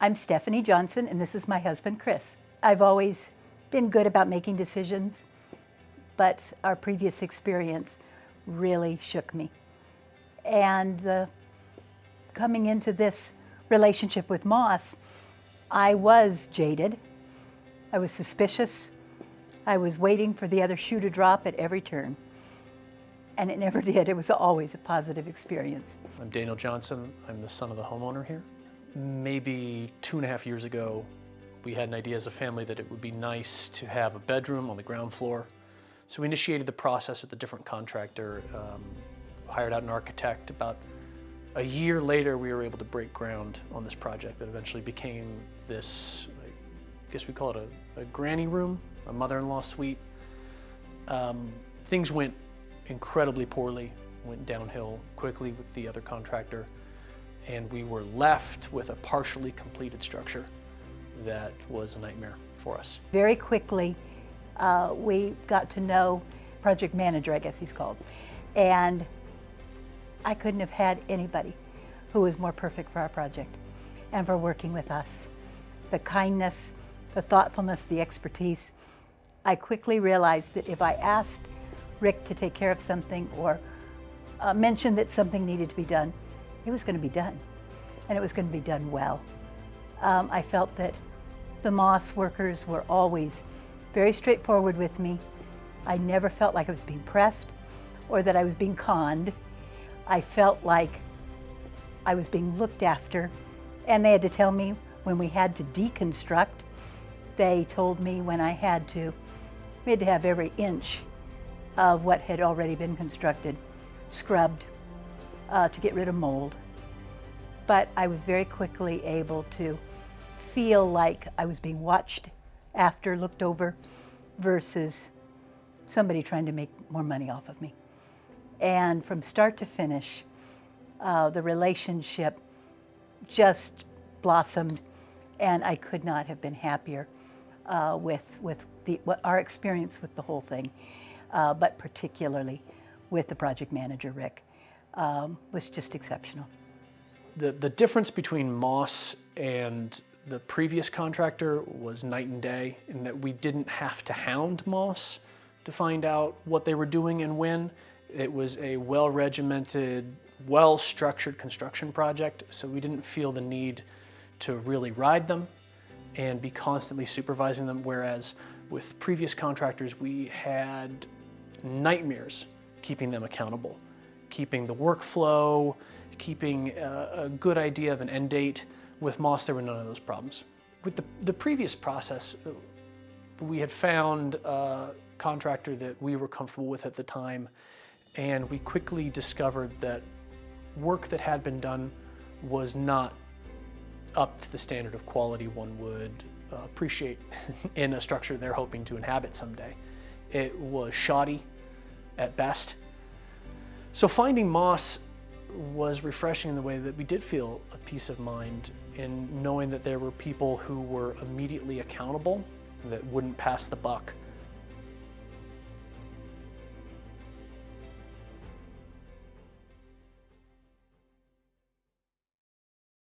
I'm Stephanie Johnson, and this is my husband, Chris. I've always been good about making decisions, but our previous experience really shook me. And coming into this relationship with Moss, I was jaded. I was suspicious. I was waiting for the other shoe to drop at every turn. And it never did. It was always a positive experience. I'm Daniel Johnson. I'm the son of the homeowner here. Maybe 2.5 years ago, we had an idea as a family that it would be nice to have a bedroom on the ground floor. So we initiated the process with a different contractor, hired out an architect. About a year later, we were able to break ground on this project that eventually became this, I guess we call it a granny room, a mother-in-law suite. Things went incredibly poorly, went downhill quickly with the other contractor, and we were left with a partially completed structure that was a nightmare for us. Very quickly, we got to know project manager, I guess he's called, and I couldn't have had anybody who was more perfect for our project and for working with us. The kindness, the thoughtfulness, the expertise. I quickly realized that if I asked Rick to take care of something or mentioned that something needed to be done, it was going to be done, and it was going to be done well. I felt that the Moss workers were always very straightforward with me. I never felt like I was being pressed or that I was being conned. I felt like I was being looked after, and they had to tell me when we had to deconstruct. They told me when we had to have every inch of what had already been constructed scrubbed to get rid of mold. But I was very quickly able to feel like I was being watched after, looked over, versus somebody trying to make more money off of me. And from start to finish, the relationship just blossomed, and I could not have been happier with our experience with the whole thing, but particularly with the project manager, Rick, was just exceptional. The difference between Moss and the previous contractor was night and day, in that we didn't have to hound Moss to find out what they were doing and when. It was a well-regimented, well-structured construction project, so we didn't feel the need to really ride them and be constantly supervising them, whereas with previous contractors, we had nightmares keeping them accountable, keeping the workflow, keeping a good idea of an end date. With Moss, there were none of those problems. With the previous process, we had found a contractor that we were comfortable with at the time, and we quickly discovered that work that had been done was not up to the standard of quality one would appreciate in a structure they're hoping to inhabit someday. It was shoddy at best. So finding Moss was refreshing in the way that we did feel a peace of mind in knowing that there were people who were immediately accountable, that wouldn't pass the buck,